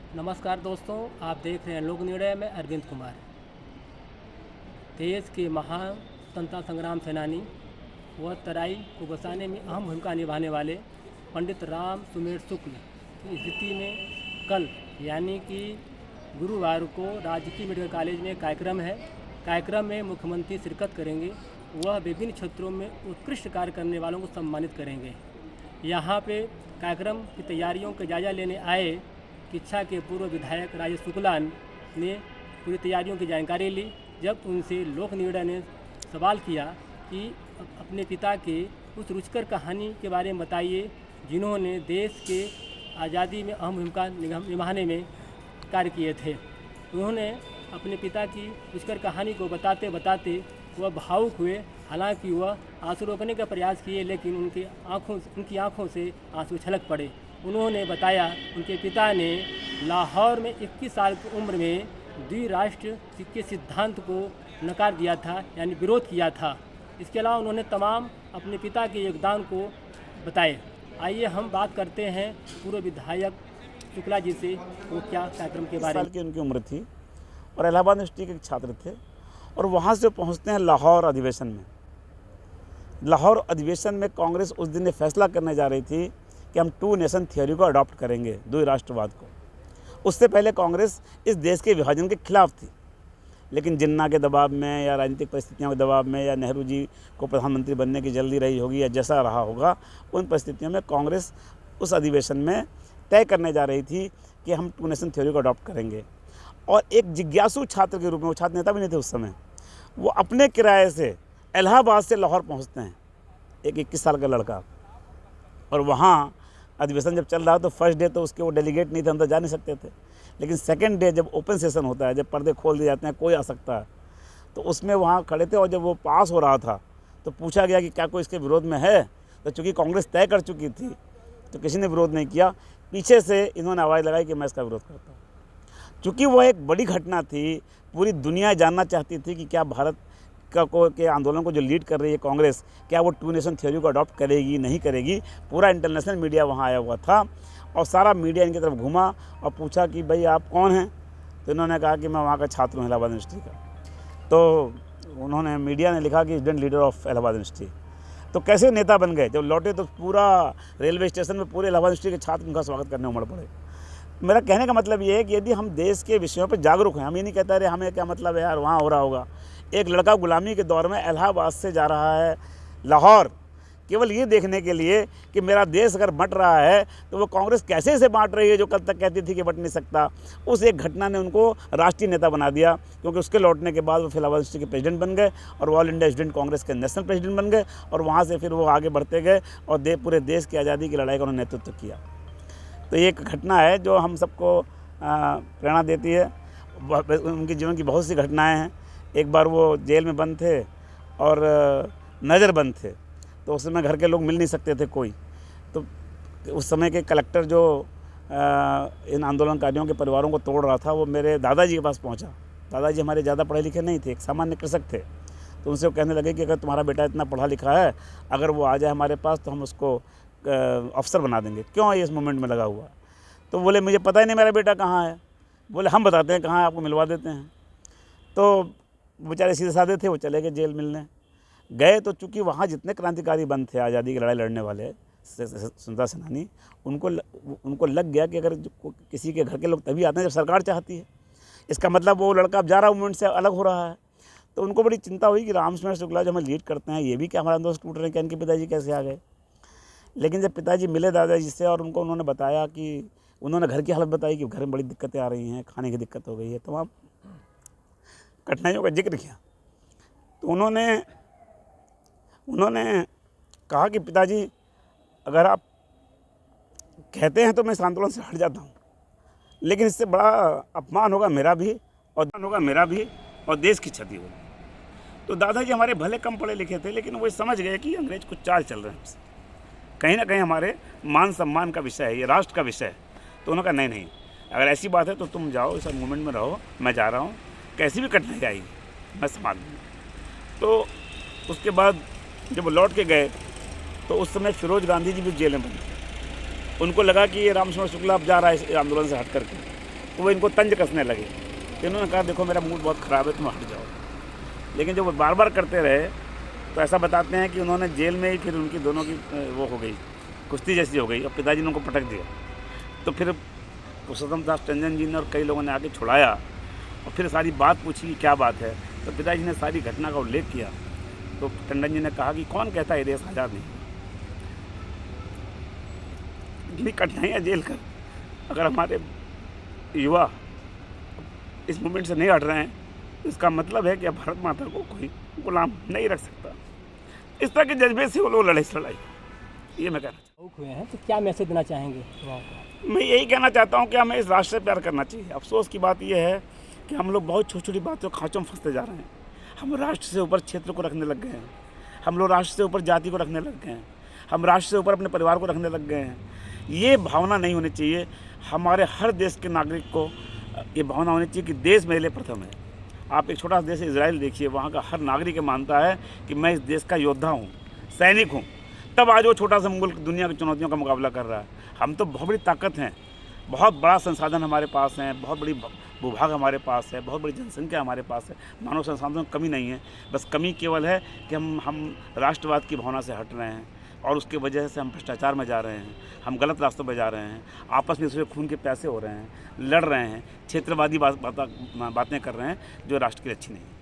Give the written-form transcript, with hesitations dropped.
नमस्कार दोस्तों, आप देख रहे हैं लोक निर्णय में अरविंद कुमार। देश के महान स्वतंत्रता संग्राम सेनानी व तराई को बसाने में अहम भूमिका निभाने वाले पंडित राम सुमेर शुक्ल की स्थिति में कल यानी कि गुरुवार को राजकीय मेडिकल कॉलेज में कार्यक्रम है। कार्यक्रम में मुख्यमंत्री शिरकत करेंगे। वह विभिन्न क्षेत्रों में उत्कृष्ट कार्य करने वालों को सम्मानित करेंगे। यहाँ पे कार्यक्रम की तैयारियों का जायजा लेने आए किच्छा के पूर्व विधायक राजेश शुक्ला ने पूरी तैयारियों की जानकारी ली। जब उनसे लोक निर्णय ने सवाल किया कि अपने पिता के उस रुचिकर कहानी के बारे में बताइए जिन्होंने देश के आज़ादी में अहम भूमिका निभाने में कार्य किए थे। उन्होंने अपने पिता की रुचिकर कहानी को बताते बताते वह भावुक हुए। हालांकि वह आंसू रोकने का प्रयास किए, लेकिन उनकी आँखों से आंसू छलक पड़े। उन्होंने बताया उनके पिता ने लाहौर में 21 साल की उम्र में द्विराष्ट्र के सिद्धांत को नकार दिया था, यानी विरोध किया था। इसके अलावा उन्होंने तमाम अपने पिता के योगदान को बताए। आइए हम बात करते हैं पूर्व विधायक शुक्ला जी से, वो क्या कार्यक्रम के बारे में। साल की उनकी उम्र थी और इलाहाबाद यूनिवर्सिटी के छात्र थे और वहाँ से पहुँचते हैं लाहौर अधिवेशन में। लाहौर अधिवेशन में कांग्रेस उस दिन ये फैसला करने जा रही थी कि हम 2 नेशन थ्योरी को अडॉप्ट करेंगे, 2 राष्ट्रवाद को। उससे पहले कांग्रेस इस देश के विभाजन के खिलाफ थी, लेकिन जिन्ना के दबाव में या राजनीतिक परिस्थितियों के दबाव में या नेहरू जी को प्रधानमंत्री बनने की जल्दी रही होगी या जैसा रहा होगा, उन परिस्थितियों में कांग्रेस उस अधिवेशन में तय करने जा रही थी कि हम 2 नेशन थ्योरी को अडॉप्ट करेंगे। और एक जिज्ञासु छात्र के रूप में, वो छात्र नेता भी नहीं थे उस समय, वो अपने किराए से इलाहाबाद से लाहौर पहुँचते हैं, एक 21 साल का लड़का। और वहाँ अधिवेशन जब चल रहा तो फर्स्ट डे तो उसके वो डेलीगेट नहीं थे, अंदर जा नहीं सकते थे। लेकिन सेकंड डे जब ओपन सेशन होता है, जब पर्दे खोल दिए जाते हैं, कोई आ सकता है, तो उसमें वहाँ खड़े थे। और जब वो पास हो रहा था तो पूछा गया कि क्या कोई इसके विरोध में है, तो चूँकि कांग्रेस तय कर चुकी थी तो किसी ने विरोध नहीं किया। पीछे से इन्होंने आवाज़ लगाई कि मैं इसका विरोध करता हूँ। चूँकि वह एक बड़ी घटना थी, पूरी दुनिया जानना चाहती थी कि क्या भारत के आंदोलन को जो लीड कर रही है कांग्रेस, क्या वो 2 नेशन थ्योरी को अडॉप्ट करेगी नहीं करेगी। पूरा इंटरनेशनल मीडिया वहाँ आया हुआ था और सारा मीडिया इनकी तरफ घूमा और पूछा कि भाई आप कौन हैं। तो इन्होंने कहा कि मैं वहाँ का छात्र हूँ इलाहाबाद यूनिवर्सिटी का। तो उन्होंने, मीडिया ने लिखा कि student leader of Allahabad university. तो कैसे नेता बन गए। जब लौटे तो पूरा रेलवे स्टेशन में पूरे इलाहाबाद यूनिवर्सिटी के छात्र उनका स्वागत करने उमड़ पड़े। मेरा कहने का मतलब ये है कि यदि हम देश के विषयों पर जागरूक हैं, हम ये नहीं कहते अरे हमें क्या मतलब है यार वहाँ हो रहा होगा। एक लड़का गुलामी के दौर में इलाहाबाद से जा रहा है लाहौर, केवल ये देखने के लिए कि मेरा देश अगर बंट रहा है तो वो कांग्रेस कैसे इसे बांट रही है, जो कल तक कहती थी कि बंट नहीं सकता। उस एक घटना ने उनको राष्ट्रीय नेता बना दिया, क्योंकि उसके लौटने के बाद वो इलाहाबाद यूनिवर्सिटी के प्रेसिडेंट बन गए और वो ऑल इंडिया स्टूडेंट कांग्रेस के नेशनल प्रेसिडेंट बन गए। और वहाँ से फिर वो आगे बढ़ते गए और पूरे देश की आज़ादी की लड़ाई का उन्होंने नेतृत्व किया। तो ये एक घटना है जो हम सबको प्रेरणा देती है। उनके जीवन की बहुत सी घटनाएँ हैं। एक बार वो जेल में बंद थे और नज़रबंद थे, तो उस समय घर के लोग मिल नहीं सकते थे कोई। तो उस समय के कलेक्टर जो इन आंदोलनकारियों के परिवारों को तोड़ रहा था, वो मेरे दादाजी के पास पहुंचा। दादाजी हमारे ज़्यादा पढ़े लिखे नहीं थे, एक सामान्य कृषक थे। तो उनसे वो कहने लगे कि अगर तुम्हारा बेटा इतना पढ़ा लिखा है, अगर वो आ जाए हमारे पास तो हम उसको अफसर बना देंगे। क्यों ये इस मूवमेंट में लगा हुआ है? तो बोले मुझे पता ही नहीं मेरा बेटा कहाँ है। बोले हम बताते हैं कहाँ है, आपको मिलवा देते हैं। तो बेचारे सीधे साधे थे, वो चले गए जेल मिलने गए। तो चूँकि वहाँ जितने क्रांतिकारी बंद थे, आज़ादी की लड़ाई लड़ने वाले स्वतंत्रता सेनानी, उनको लग गया कि अगर किसी के घर के लोग तभी आते हैं जब सरकार चाहती है। इसका मतलब वो लड़का अब जा रहा मूवमेंट से अलग हो रहा है। तो उनको बड़ी चिंता हुई कि राम सुमेर शुक्ला जो हमें लीड करते हैं, ये भी क्या हमारा दोस्त टूट रहे हैं, क्या इनके पिताजी कैसे आ गए। लेकिन जब पिताजी मिले दादाजी से और उन्होंने बताया कि उन्होंने घर की हालत बताई कि घर में बड़ी दिक्कतें आ रही हैं, खाने की दिक्कत हो गई है, तमाम कठिनाइयों का जिक्र किया। तो उन्होंने कहा कि पिताजी अगर आप कहते हैं तो मैं इस आंदोलन से हट जाता हूँ, लेकिन इससे बड़ा अपमान होगा मेरा भी और देश की क्षति होगी। तो दादाजी हमारे भले कम पढ़े लिखे थे, लेकिन वो समझ गए कि अंग्रेज कुछ चाल चल रहे हैं, कहीं ना कहीं हमारे मान सम्मान का विषय है, ये राष्ट्र का विषय है। तो उन्होंने कहा नहीं, अगर ऐसी बात है तो तुम जाओ, इस मूवमेंट में रहो, मैं जा रहा हूँ, कैसी भी कठिनाई आएगी मैं संभाल लूँगा। तो उसके बाद जब वो लौट के गए तो उस समय फिरोज गांधी जी भी जेल में बंद थे। उनको लगा कि ये राम सुमेर शुक्ला अब जा रहा है इस आंदोलन से हट करके, तो वो इनको तंज कसने लगे। तो इन्होंने कहा देखो मेरा मूड बहुत ख़राब है, तुम हट जाओ। लेकिन जब वो बार बार करते रहे तो ऐसा बताते हैं कि उन्होंने जेल में ही फिर उनकी दोनों की वो हो गई, कुश्ती जैसी हो गई, और पिताजी ने उनको पटक दिया। तो फिर पुरुषोत्तम दास टंडन जी ने और कई लोगों ने आके छुड़ाया और फिर सारी बात पूछी कि क्या बात है। तो पिताजी ने सारी घटना का उल्लेख किया। तो टंडन जी ने कहा कि कौन कहता है ये देश आज़ाद नहीं, इतनी कठिनाइयाँ झेल कर अगर हमारे युवा इस मूवमेंट से नहीं हट रहे हैं, इसका मतलब है कि अब भारत माता को कोई गुलाम नहीं रख सकता। इस तरह के जज्बे से वो लोग लड़ाई, ये मैं कहना चाहता हुए हैं, तो क्या मैसेज देना चाहेंगे? हूँ। मैं यही कहना चाहता हूँ कि हमें इस राष्ट्र से प्यार करना चाहिए। अफसोस की बात यह है कि हम लोग बहुत छोटी छोटी बातों खाँचों में फंसते जा रहे हैं। हम राष्ट्र से ऊपर क्षेत्र को रखने लग गए हैं, हम लोग राष्ट्र से ऊपर जाति को रखने लग गए हैं, हम राष्ट्र से ऊपर अपने परिवार को रखने लग गए हैं। ये भावना नहीं होनी चाहिए। हमारे हर देश के नागरिक को ये भावना होनी चाहिए कि देश मेरे लिए प्रथम है। आप एक छोटा सा देश इजराइल देखिए, वहाँ का हर नागरिक ये मानता है कि मैं इस देश का योद्धा हूँ, सैनिक हूँ। तब आज वो छोटा सा मुल्क दुनिया की चुनौतियों का मुकाबला कर रहा है। हम तो बहुत बड़ी ताकत हैं, बहुत बड़ा संसाधन हमारे पास है, बहुत बड़ी भूभाग हमारे पास है, बहुत बड़ी जनसंख्या हमारे पास है, मानव संसाधनों की कमी नहीं है। बस कमी केवल है कि हम राष्ट्रवाद की भावना से हट रहे हैं और उसके वजह से हम भ्रष्टाचार में जा रहे हैं, हम गलत रास्तों पर जा रहे हैं, आपस में दूसरे खून के प्यासे हो रहे हैं, लड़ रहे हैं, क्षेत्रवादी बातें कर रहे हैं जो राष्ट्र की अच्छी नहीं है।